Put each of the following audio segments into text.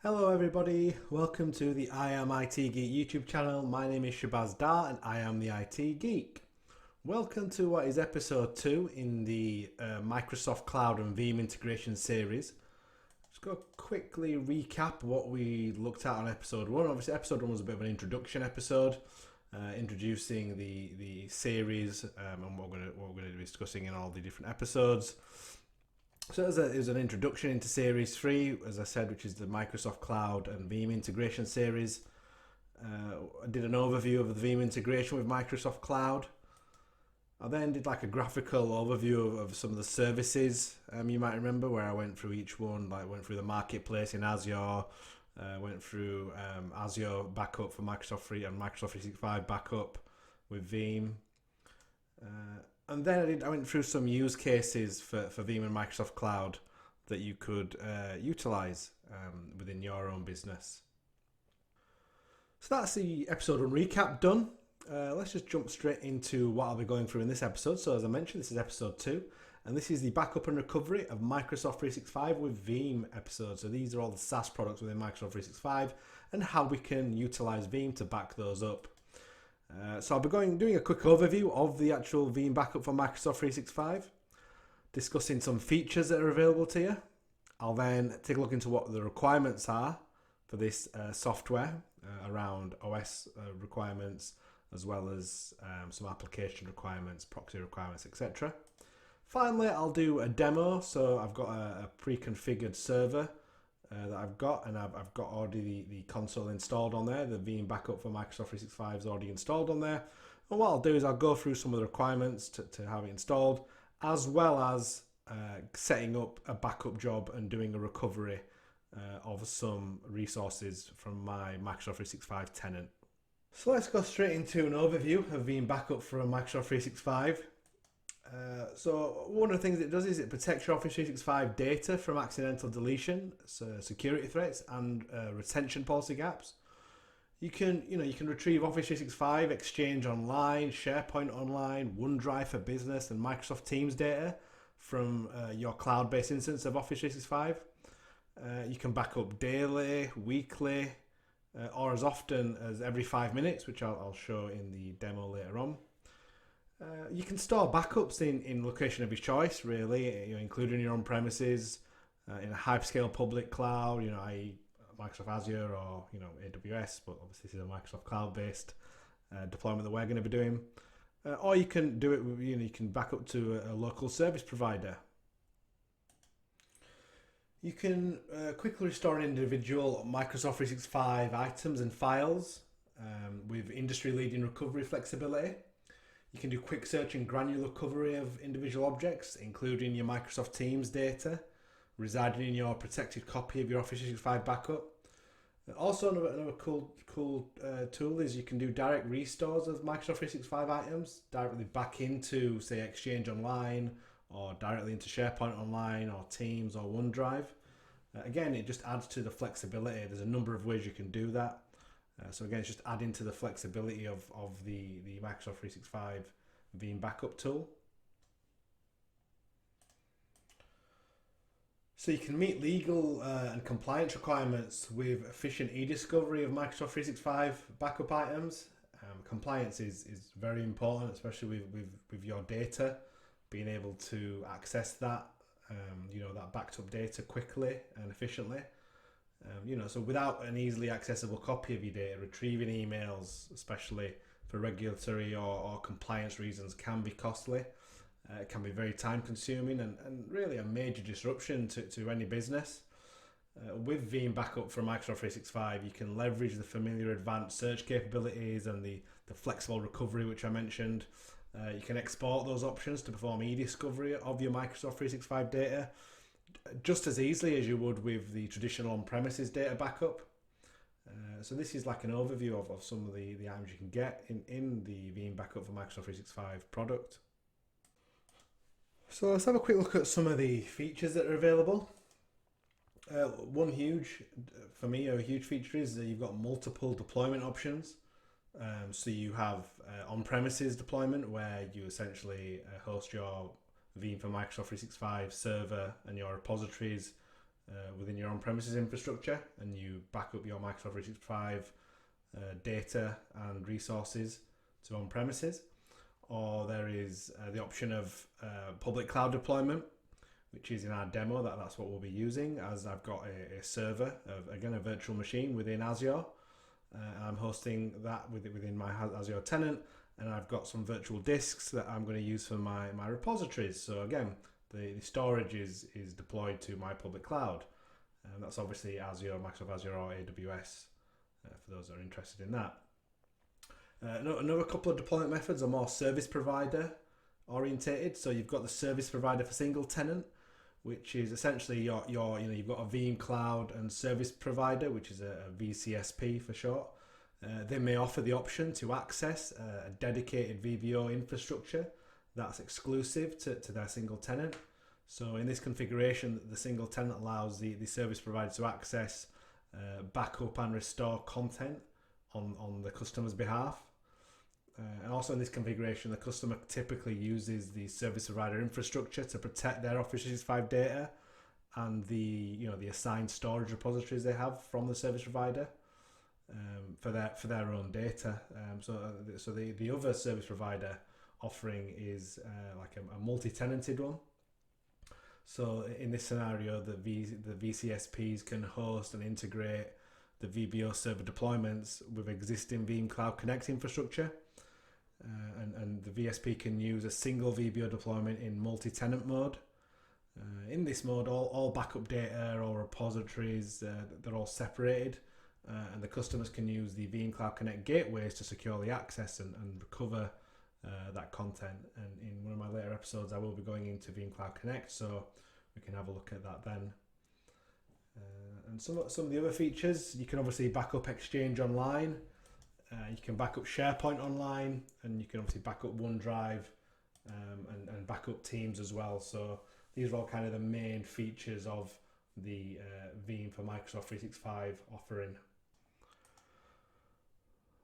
Hello everybody, welcome to the I Am IT Geek YouTube channel. My name is Shabazz Dar and I am the IT Geek. Welcome to what is episode 2 in the Microsoft Cloud and Veeam integration series. Just go quickly recap what we looked at on episode 1. Obviously episode 1 was a bit of an introduction episode, introducing the series and what we're going to be discussing in all the different episodes. So it was an introduction into Series 3, as I said, which is the Microsoft Cloud and Veeam integration series. I did an overview of the Veeam integration with Microsoft Cloud. I then did like a graphical overview of some of the services you might remember, where I went through each one, like went through the marketplace in Azure, went through Azure backup for Microsoft 3 and Microsoft 365 backup with Veeam. And then I went through some use cases for Veeam and Microsoft Cloud that you could utilize within your own business. So that's the episode 1 recap done. Let's just jump straight into what I'll be going through in this episode. So as I mentioned, this is episode 2, and this is the backup and recovery of Microsoft 365 with Veeam episode. So these are all the SaaS products within Microsoft 365 and how we can utilize Veeam to back those up. So I'll be doing a quick overview of the actual Veeam backup for Microsoft 365, discussing some features that are available to you. I'll then take a look into what the requirements are for this software around OS requirements, as well as some application requirements, proxy requirements, etc. Finally, I'll do a demo. So I've got a pre-configured server that I've got, and I've got already the console installed on there. The Veeam backup for Microsoft 365 is already installed on there. And what I'll do is I'll go through some of the requirements to have it installed, as well as setting up a backup job and doing a recovery of some resources from my Microsoft 365 tenant. So let's go straight into an overview of Veeam backup for Microsoft 365. So one of the things it does is it protects your Office 365 data from accidental deletion, so security threats, and retention policy gaps. You can retrieve Office 365, Exchange Online, SharePoint Online, OneDrive for Business, and Microsoft Teams data from your cloud-based instance of Office 365. You can back up daily, weekly, or as often as every 5 minutes, which I'll show in the demo later on. You can store backups in location of your choice, really, including your own premises, in a hyperscale public cloud, i.e. Microsoft Azure or AWS, but obviously this is a Microsoft cloud-based deployment that we're going to be doing. Or you can do it with, you can back up to a local service provider. You can quickly restore an individual Microsoft 365 items and files with industry-leading recovery flexibility. You can do quick search and granular recovery of individual objects, including your Microsoft Teams data residing in your protected copy of your Office 365 backup. Also, another cool tool is you can do direct restores of Microsoft 365 items directly back into, say, Exchange Online, or directly into SharePoint Online, or Teams, or OneDrive. Again, it just adds to the flexibility. There's a number of ways you can do that. So again, it's just adding to the flexibility of the Microsoft 365 Veeam backup tool. So you can meet legal and compliance requirements with efficient e-discovery of Microsoft 365 backup items. Compliance is very important, especially with your data, being able to access that, that backed up data quickly and efficiently. So without an easily accessible copy of your data, retrieving emails, especially for regulatory or compliance reasons, can be costly. It can be very time consuming and really a major disruption to any business. With Veeam backup from Microsoft 365, you can leverage the familiar advanced search capabilities and the flexible recovery, which I mentioned. You can export those options to perform e-discovery of your Microsoft 365 data just as easily as you would with the traditional on-premises data backup. So this is like an overview of some of the items you can get in the Veeam backup for Microsoft 365 product. So let's have a quick look at some of the features that are available. One huge, for me, a huge feature is that you've got multiple deployment options. So you have on-premises deployment, where you essentially host your Veeam for Microsoft 365 server and your repositories within your on-premises infrastructure, and you back up your Microsoft 365 data and resources to on-premises. Or there is the option of public cloud deployment, which is in our demo. That's what we'll be using, as I've got a server, again a virtual machine within Azure. I'm hosting that within my Azure tenant, and I've got some virtual disks that I'm going to use for my repositories. So again, the storage is deployed to my public cloud, and that's obviously Azure, Microsoft Azure, or AWS for those that are interested in that. Another couple of deployment methods are more service provider orientated. So you've got the service provider for single tenant, which is essentially your you've got a Veeam cloud and service provider, which is a VCSP for short. They may offer the option to access a dedicated VVO infrastructure that's exclusive to their single tenant. So in this configuration, the single tenant allows the service provider to access backup and restore content on the customer's behalf. And also in this configuration, the customer typically uses the service provider infrastructure to protect their Office 365 data and the assigned storage repositories they have from the service provider for their own data. So the other service provider offering is like a multi-tenanted one. So in this scenario, the VCSPs can host and integrate the VBO server deployments with existing Veeam Cloud Connect infrastructure. And the VSP can use a single VBO deployment in multi-tenant mode. In this mode, all backup data or repositories, they're all separated, and the customers can use the Veeam Cloud Connect gateways to securely access and recover that content. And in one of my later episodes, I will be going into Veeam Cloud Connect, so we can have a look at that then. And some of the other features, you can obviously back up Exchange Online. You can back up SharePoint Online, and you can obviously back up OneDrive and back up Teams as well. So these are all kind of the main features of the Veeam for Microsoft 365 offering.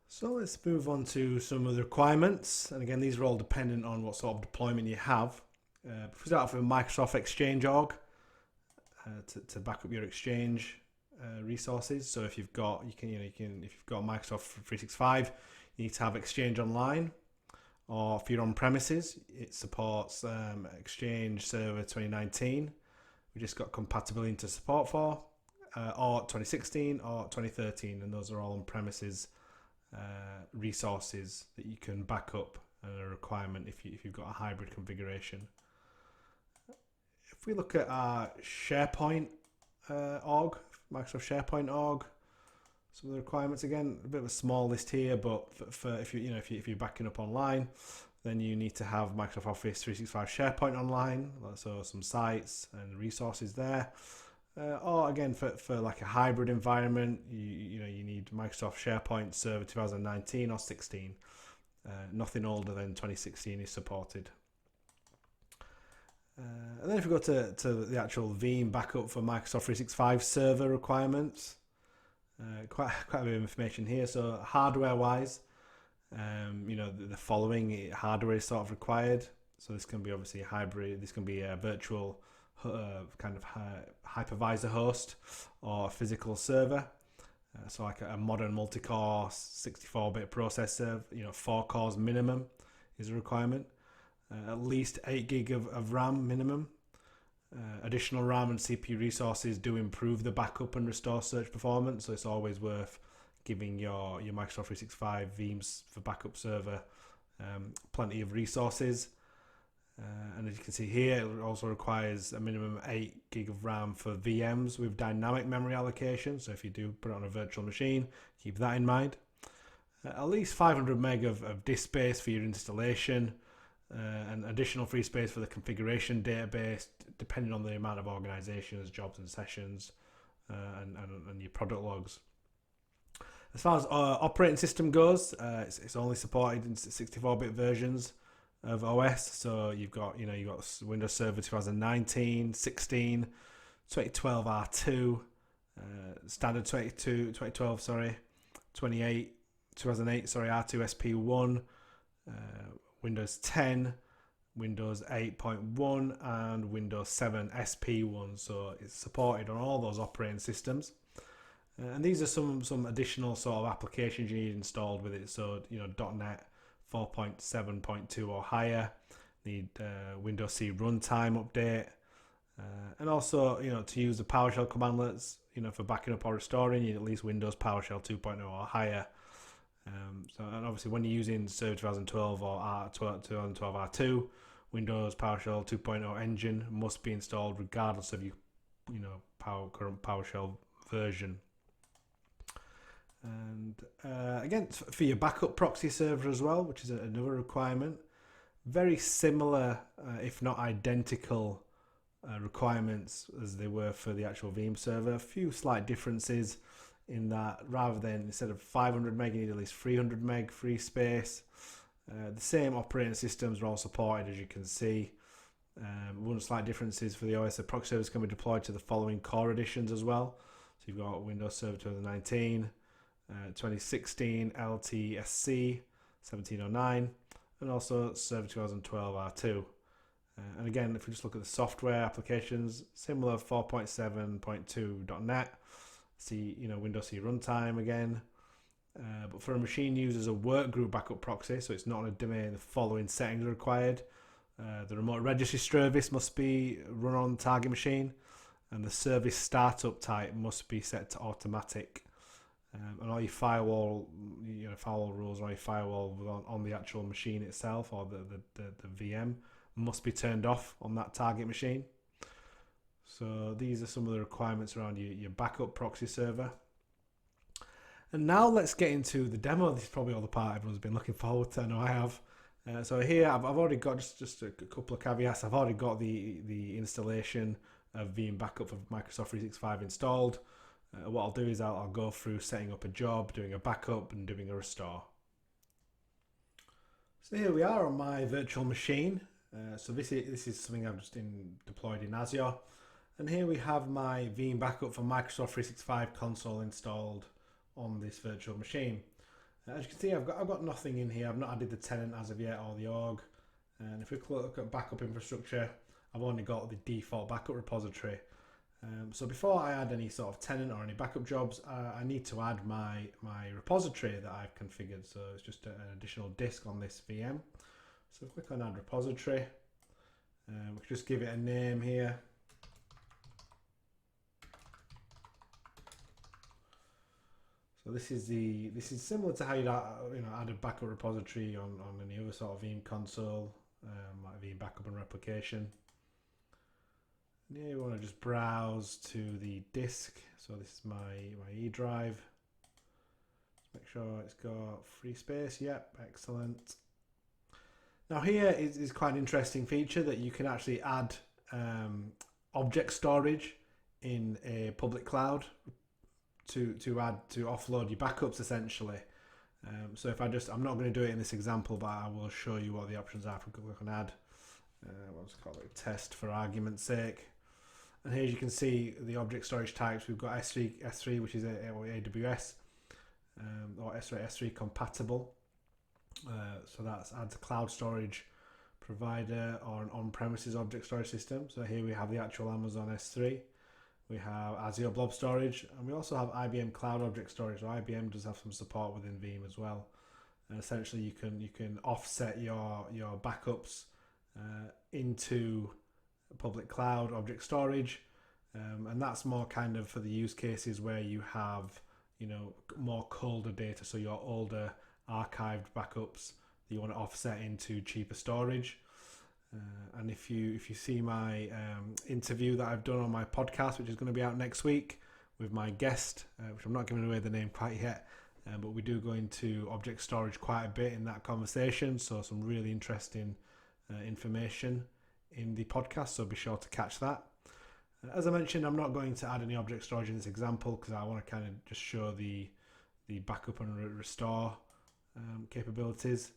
So let's move on to some of the requirements. And again, these are all dependent on what sort of deployment you have. If we start off with Microsoft Exchange org to back up your Exchange resources. So if you've got if you've got Microsoft 365, you need to have Exchange Online, or if you're on premises, it supports Exchange Server 2019. We just got compatibility into support for, or 2016 or 2013, and those are all on premises resources that you can back up, and a requirement if you've got a hybrid configuration. If we look at our SharePoint org, Microsoft SharePoint org, some of the requirements, again a bit of a small list here, but for if you're backing up online, then you need to have Microsoft Office 365 SharePoint Online, so some sites and resources there. Or again, for like a hybrid environment, you need Microsoft SharePoint Server 2019 or 16. Nothing older than 2016 is supported. And then if we go to the actual Veeam backup for Microsoft 365 server requirements, quite a bit of information here. So hardware wise, the following hardware is sort of required. So this can be obviously a hybrid. This can be a virtual kind of hypervisor host or a physical server. So like a modern multi-core 64-bit processor, 4 cores minimum is a requirement. At least 8 gig of RAM minimum. Additional RAM and CPU resources do improve the backup and restore search performance, so it's always worth giving your Microsoft 365 Veeams for backup server plenty of resources. And as you can see here, it also requires a minimum 8 gig of RAM for VMs with dynamic memory allocation. So if you do put it on a virtual machine, keep that in mind. At least 500 meg of disk space for your installation. And additional free space for the configuration database, depending on the amount of organizations, jobs and sessions, and your product logs. As far as operating system goes, it's only supported in 64-bit versions of OS. So you've got Windows Server 2019, 16, 2012 R2, standard 2012 28, 2008 R2 SP1. Windows 10, Windows 8.1 and Windows 7 SP1, so it's supported on all those operating systems. And these are some additional sort of applications you need installed with it. So .NET 4.7.2 or higher, need Windows C runtime update, and also to use the PowerShell commandlets, for backing up or restoring, you need at least Windows PowerShell 2.0 or higher. And obviously when you're using Server 2012 or 2012 R2, Windows PowerShell 2.0 engine must be installed regardless of your current PowerShell version. And again, for your backup proxy server as well, which is another requirement, very similar, if not identical, requirements as they were for the actual Veeam server. A few slight differences in that rather than instead of 500 meg, you need at least 300 meg free space. The same operating systems are all supported, as you can see. One slight difference is for the OS, the proxy servers can be deployed to the following core editions as well. So you've got Windows Server 2019, 2016 LTSC 1709, and also Server 2012 R2. And again, if we just look at the software applications, similar 4.7.2 .NET, Windows C runtime again. But for a machine used as a workgroup backup proxy, so it's not on a domain, the following settings are required. The remote registry service must be run on the target machine, and the service startup type must be set to automatic. And all your firewall rules, or your firewall on the actual machine itself, or the VM, must be turned off on that target machine. So these are some of the requirements around your backup proxy server. And now let's get into the demo. This is probably all the part everyone's been looking forward to. I know I have. So here I've already got just a couple of caveats. I've already got the installation of Veeam Backup for Microsoft 365 installed. What I'll do is I'll go through setting up a job, doing a backup, and doing a restore. So here we are on my virtual machine. So this is something I've just deployed in Azure. And here we have my Veeam Backup for Microsoft 365 console installed on this virtual machine. As you can see, I've got nothing in here. I've not added the tenant as of yet, or the org. And if we look at backup infrastructure, I've only got the default backup repository. So before I add any sort of tenant or any backup jobs, I need to add my repository that I've configured. So it's just an additional disk on this VM. So click on add repository. We can just give it a name here. So this is similar to how you'd add a backup repository on any other sort of Veeam console, like Veeam Backup and Replication. And here we want to just browse to the disk. So this is my E drive. Just make sure it's got free space. Yep, excellent. Now here is quite an interesting feature that you can actually add object storage in a public cloud to offload your backups essentially. So if I'm not going to do it in this example, but I will show you what the options are. If we click on add, let's call it test for argument's sake. And here you can see the object storage types. We've got S3, which is AWS, or S3 compatible. So that adds a cloud storage provider or an on-premises object storage system. So here we have the actual Amazon S3. We have Azure Blob Storage, and we also have IBM Cloud Object Storage. So IBM does have some support within Veeam as well. And essentially, you can offset your backups into public cloud object storage, and that's more kind of for the use cases where you have more colder data. So your older archived backups that you want to offset into cheaper storage. And if you see my interview that I've done on my podcast, which is going to be out next week with my guest, which I'm not giving away the name quite yet, but we do go into object storage quite a bit in that conversation. So some really interesting information in the podcast, so be sure to catch that. As I mentioned, I'm not going to add any object storage in this example because I want to kind of just show the backup and restore capabilities.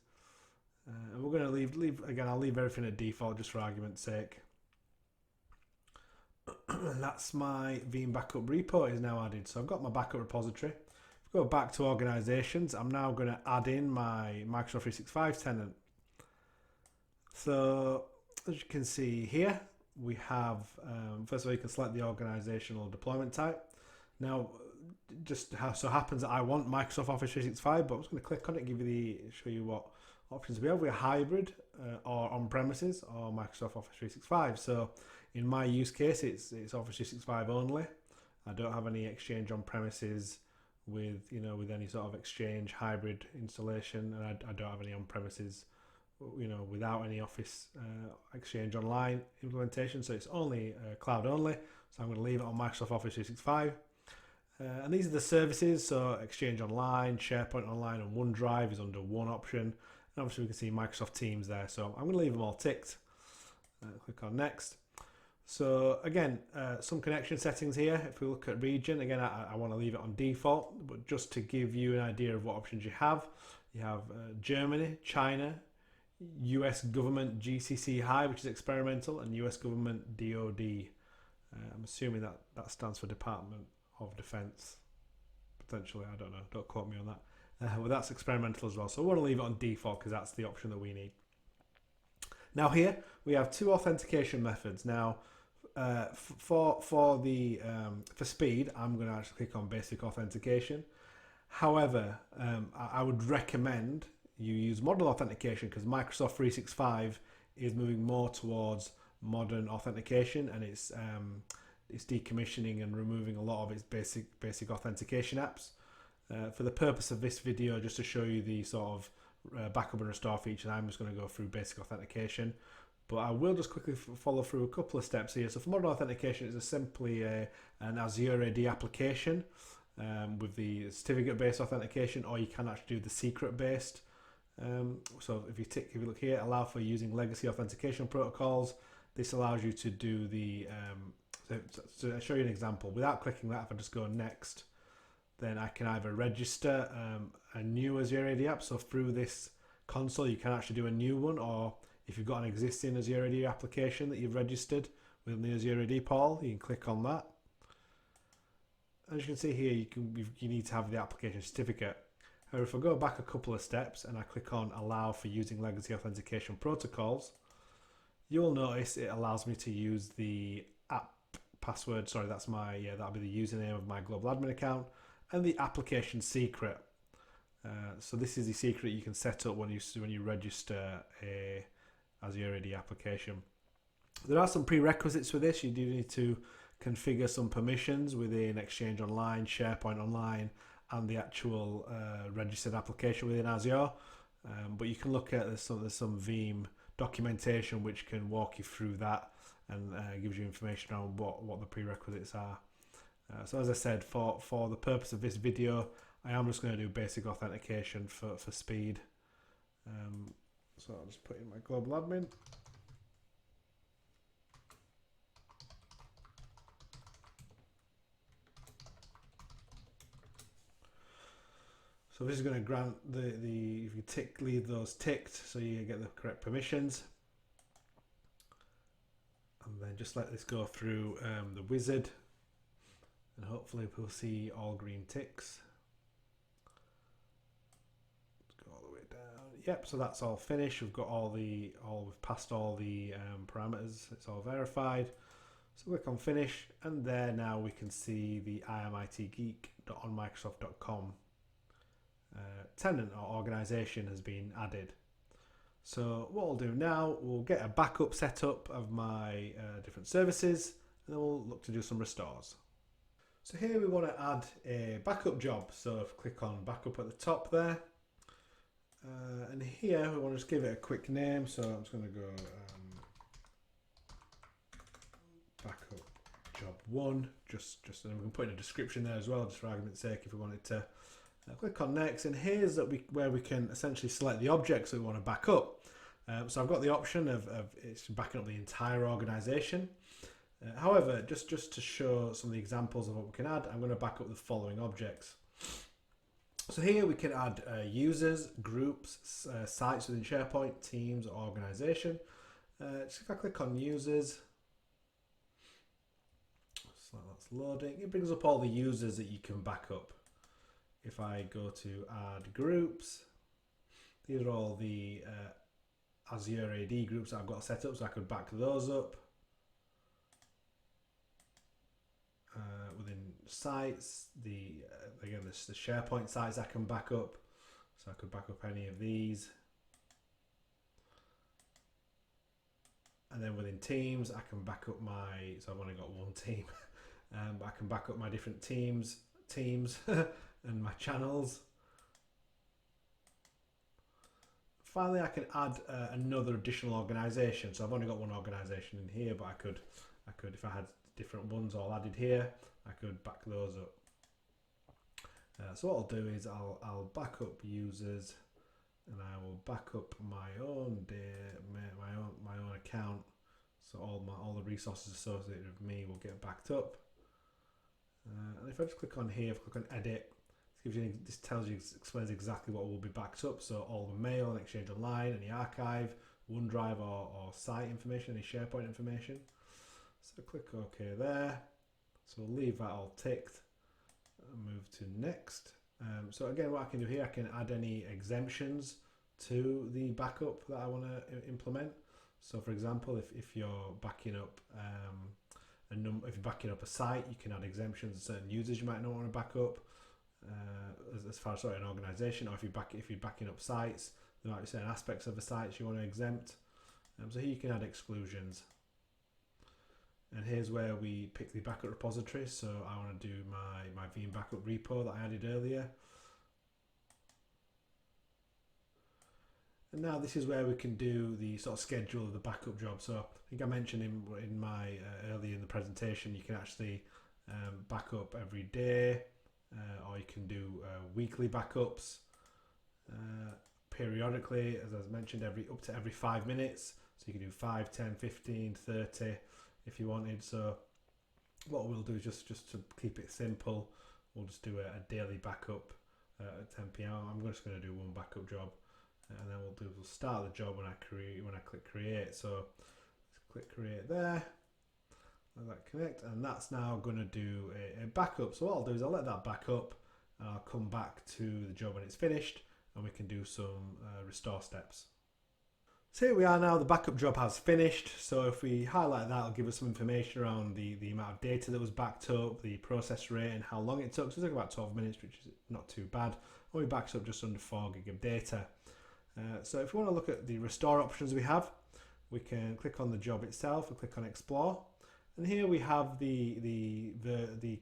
And we're going to leave again. I'll leave everything at default just for argument's sake. And that's my Veeam backup repo is now added. So I've got my backup repository. If we go back to organizations, I'm now going to add in my Microsoft 365 tenant. So as you can see here, we have, first of all, you can select the organizational deployment type. Now, just how so happens that I want Microsoft Office 365, but I'm just going to click on it, show you what options we have. We're hybrid or on-premises or Microsoft Office 365. So in my use case, it's Office 365 only. I don't have any Exchange on-premises with any sort of Exchange hybrid installation, and I don't have any on-premises without any Office Exchange Online implementation. So it's only cloud only. So I'm going to leave it on Microsoft Office 365. And these are the services. So Exchange Online, SharePoint Online, and OneDrive is under one option. And obviously we can see Microsoft Teams there. So I'm going to leave them all ticked. Click on next. So again, some connection settings here. If we look at region, again, I want to leave it on default, but just to give you an idea of what options you have Germany, China, US government GCC high, which is experimental, and US government DoD. I'm assuming that stands for Department of Defense, potentially. I don't know. Don't quote me on that. Well, that's experimental as well. So we want to leave it on default because that's the option that we need. Now here we have two authentication methods. Now for speed, I'm going to actually click on basic authentication. However, I would recommend you use modern authentication because Microsoft 365 is moving more towards modern authentication, and it's decommissioning and removing a lot of its basic authentication apps. For the purpose of this video, just to show you the sort of backup and restore feature, I'm just going to go through basic authentication, but I will just quickly follow through a couple of steps here. So for modern authentication, it's simply an Azure AD application with the certificate-based authentication, or you can actually do the secret-based. So if you look here, allow for using legacy authentication protocols. This allows you to do the so I'll show you an example. Without clicking that, if I just go next, then I can either register a new Azure AD app. So through this console, you can actually do a new one, or if you've got an existing Azure AD application that you've registered within the Azure AD portal, you can click on that. As you can see here, you need to have the application certificate. However, if I go back a couple of steps and I click on allow for using legacy authentication protocols, you'll notice it allows me to use the app password. Sorry, that's that'll be the username of my global admin account, and the application secret. So this is the secret you can set up when you register a Azure AD application. There are some prerequisites for this. You do need to configure some permissions within Exchange Online, SharePoint Online, and the actual registered application within Azure. But you can look at there's some Veeam documentation which can walk you through that and gives you information on what the prerequisites are. So as I said, for the purpose of this video, I am just going to do basic authentication for speed. So I'll just put in my global admin. So this is going to grant if you leave those ticked so you get the correct permissions. And then just let this go through the wizard, and hopefully we'll see all green ticks. Let's go all the way down. Yep, so that's all finished. We've got we've passed all the parameters. It's all verified. So click on finish, and there now we can see the imitgeek.onmicrosoft.com tenant or organization has been added. So what we'll do now, we'll get a backup setup of my different services, and then we'll look to do some restores. So here we want to add a backup job. So if I click on backup at the top there, and here we want to just give it a quick name. So I'm just going to go backup job 1, just and we can put in a description there as well, just for argument's sake, if we wanted to. Click on next, and here's where we can essentially select the objects that we want to back up. So I've got the option of it's backing up the entire organization. However, just to show some of the examples of what we can add, I'm going to back up the following objects. So here we can add users, groups, sites within SharePoint, teams, or organization. Just if I click on users, so that's loading, it brings up all the users that you can back up. If I go to add groups, these are all the Azure AD groups that I've got set up, so I could back those up. Within sites, again, the SharePoint sites I can back up, so I could back up any of these. And then within teams, I can back up so I've only got one team, but I can back up my different teams and my channels. Finally, I can add another additional organization. So I've only got one organization in here, but I could, if I had different ones all added here, I could back those up. So what I'll do is I'll back up users, and I will back up my own account. So all the resources associated with me will get backed up. And if I just click on here, click on edit, this explains exactly what will be backed up. So all the mail and Exchange Online, any archive, OneDrive or site information, any SharePoint information. So click OK there. So we'll leave that all ticked and move to next. So again, what I can do here, I can add any exemptions to the backup that I want to implement. So for example, if you're backing up if you're backing up a site, you can add exemptions to certain users you might not want to back up. As far as an organization, or if you're backing up sites, there might be certain aspects of the sites you want to exempt. So here you can add exclusions. And here's where we pick the backup repository. So I want to do my Veeam backup repo that I added earlier. And now this is where we can do the sort of schedule of the backup job. So I think I mentioned in my earlier in the presentation, you can actually back up every day, or you can do weekly backups periodically, as I mentioned, up to every 5 minutes. So you can do 5, 10, 15, 30 if you wanted. So what we'll do is just to keep it simple, we'll just do a daily backup at 10 p.m. I'm just going to do one backup job, and then we'll start the job when I click create. So let's click create there, let that connect, and that's now going to do a backup. So what I'll do is I'll let that back up, and I'll come back to the job when it's finished, and we can do some restore steps. So here we are now, the backup job has finished. So if we highlight that, it'll give us some information around the amount of data that was backed up, the process rate, and how long it took. So it took about 12 minutes, which is not too bad. Only backs up just under 4 gig of data. So if we want to look at the restore options we have, we can click on the job itself and click on explore. And here we have the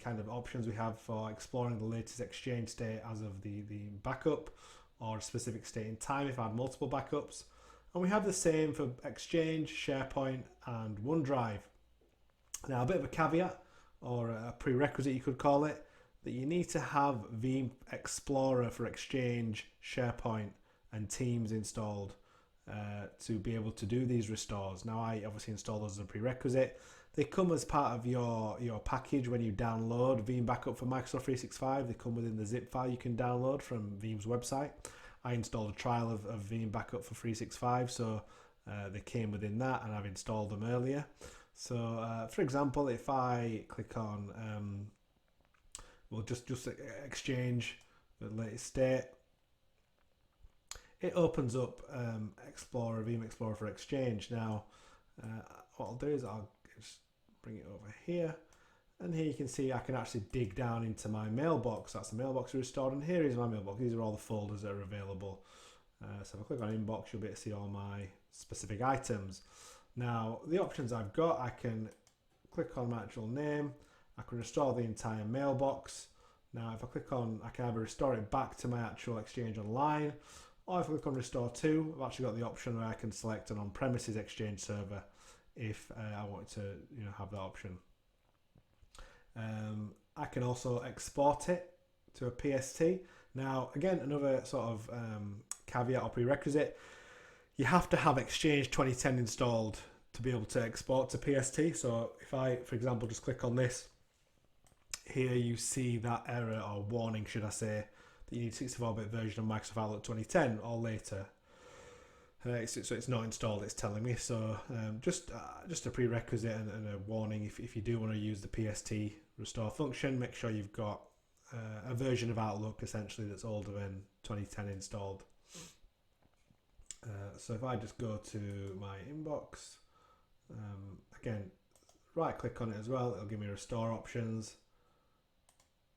kind of options we have for exploring the latest Exchange state as of the backup, or a specific state in time if I had multiple backups. And we have the same for Exchange, SharePoint and OneDrive. Now a bit of a caveat, or a prerequisite you could call it, that you need to have Veeam Explorer for Exchange, SharePoint and Teams installed to be able to do these restores. Now I obviously install those as a prerequisite. They come as part of your package when you download Veeam Backup for Microsoft 365. They come within the zip file you can download from Veeam's website. I installed a trial of Veeam Backup for 365, so they came within that, and I've installed them earlier. So for example, if I click on, we'll just Exchange, the latest state, it opens up Veeam Explorer for Exchange. Now what I'll do is I'll just bring it over here, and here you can see I can actually dig down into my mailbox. That's the mailbox restored, and here is my mailbox. These are all the folders that are available. So if I click on inbox, you'll be able to see all my specific items. Now the options I've got, I can click on my actual name, I can restore the entire mailbox. Now if I click on, I can either restore it back to my actual Exchange Online, or if I click on restore to, I've actually got the option where I can select an on-premises Exchange server if I want to have that option. I can also export it to a PST. Now again, another sort of caveat or prerequisite, you have to have Exchange 2010 installed to be able to export to PST. So if I, for example, just click on this, here you see that error, or warning should I say, that you need 64-bit version of Microsoft Outlook 2010 or later. So it's not installed, it's telling me. So just a prerequisite and a warning, if you do want to use the PST restore function, make sure you've got a version of Outlook essentially that's older than 2010 installed. So if I just go to my inbox, again, right click on it as well, it'll give me restore options.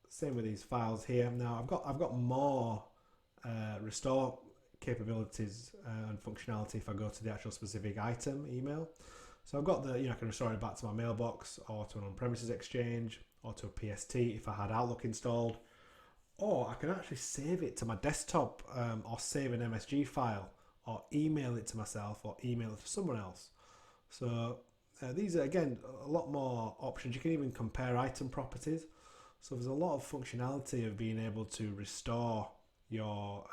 Same with these files here. Now I've got more restore capabilities and functionality if I go to the actual specific item email. So I've got I can restore it back to my mailbox, or to an on-premises exchange, or to a PST if I had Outlook installed, or I can actually save it to my desktop, or save an MSG file, or email it to myself, or email it to someone else. So these are, again, a lot more options. You can even compare item properties. So there's a lot of functionality of being able to restore your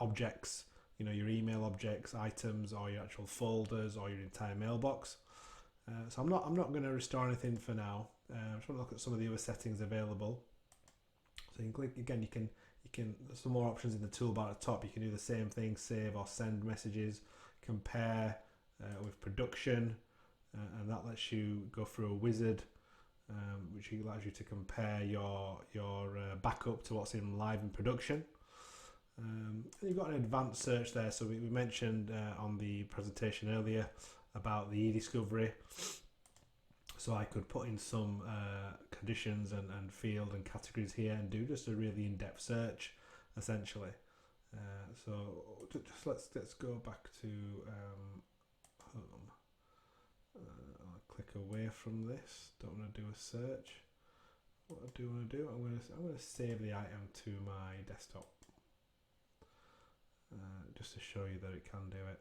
objects, your email objects, items, or your actual folders, or your entire mailbox. So I'm not going to restore anything for now. I'm trying to look at some of the other settings available. So you can click again. You can there's some more options in the toolbar at the top. You can do the same thing: save or send messages, compare with production, and that lets you go through a wizard, which allows you to compare your backup to what's in live in production. And you've got an advanced search there. So we mentioned on the presentation earlier about the e-discovery. So I could put in some conditions and field and categories here and do just a really in-depth search, essentially. So just let's go back to home. I'll click away from this. Don't want to do a search. What I do want to do, I'm going to save the item to my desktop, just to show you that it can do it.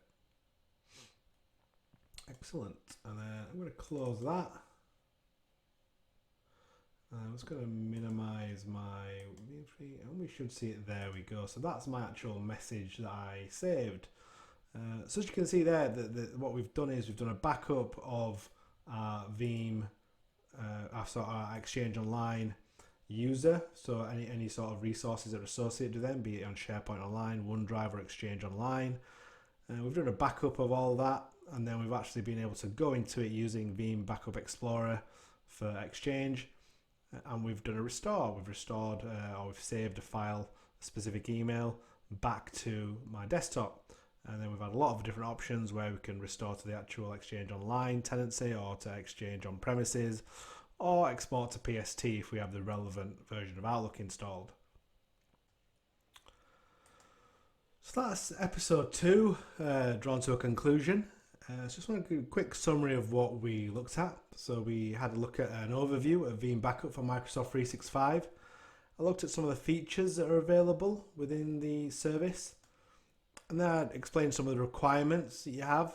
Excellent. And then I'm going to close that. I'm just going to minimize my Veeam, and we should see it. There we go. So that's my actual message that I saved. So as you can see there, what we've done is we've done a backup of our Veeam, our Exchange Online user. So any sort of resources that are associated with them, be it on SharePoint Online, OneDrive, or Exchange Online. We've done a backup of all that, and then we've actually been able to go into it using Veeam Backup Explorer for Exchange. And we've done a restore. We've restored or we've saved a file, a specific email, back to my desktop. And then we've had a lot of different options where we can restore to the actual Exchange Online tenancy, or to Exchange on premises, or export to PST if we have the relevant version of Outlook installed. So that's episode 2, drawn to a conclusion. So just want to do a quick summary of what we looked at. So we had a look at an overview of Veeam Backup for Microsoft 365. I looked at some of the features that are available within the service, and then I explained some of the requirements that you have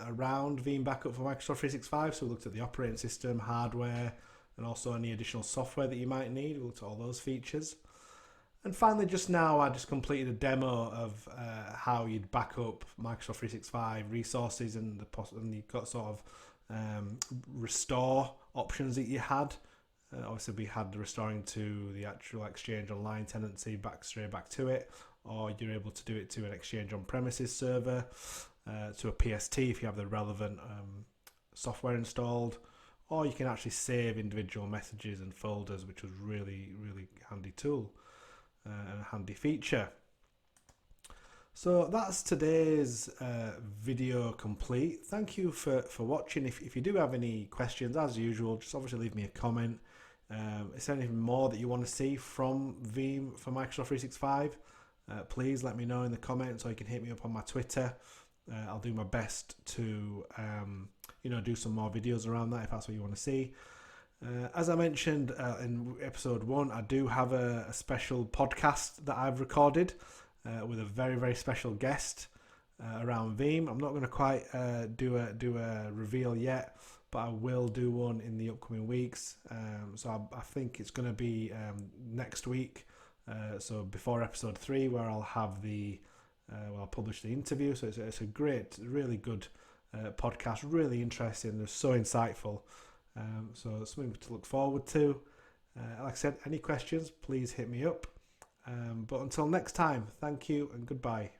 around Veeam Backup for Microsoft 365. So we looked at the operating system, hardware, and also any additional software that you might need. We looked at all those features. And finally, just now, I just completed a demo of how you'd back up Microsoft 365 resources, and you've got sort of restore options that you had. Obviously, we had the restoring to the actual Exchange Online tenancy straight back to it, or you're able to do it to an Exchange on premises server, to a PST if you have the relevant software installed, or you can actually save individual messages and folders, which was really handy tool. And a handy feature. So that's today's video complete. Thank you for watching. If you do have any questions, as usual, just obviously leave me a comment. Is there anything more that you want to see from Veeam for Microsoft 365? Please let me know in the comments, or you can hit me up on my Twitter. I'll do my best to do some more videos around that if that's what you want to see. As I mentioned in episode 1, I do have a special podcast that I've recorded with a very special guest around Veeam. I'm not going to quite do a reveal yet, but I will do one in the upcoming weeks. So I think it's going to be next week. So before episode 3, where I'll have I'll publish the interview. So it's a great, really good podcast, really interesting, and so insightful. So it's something to look forward to. Like I said, any questions, please hit me up. But until next time, thank you and goodbye.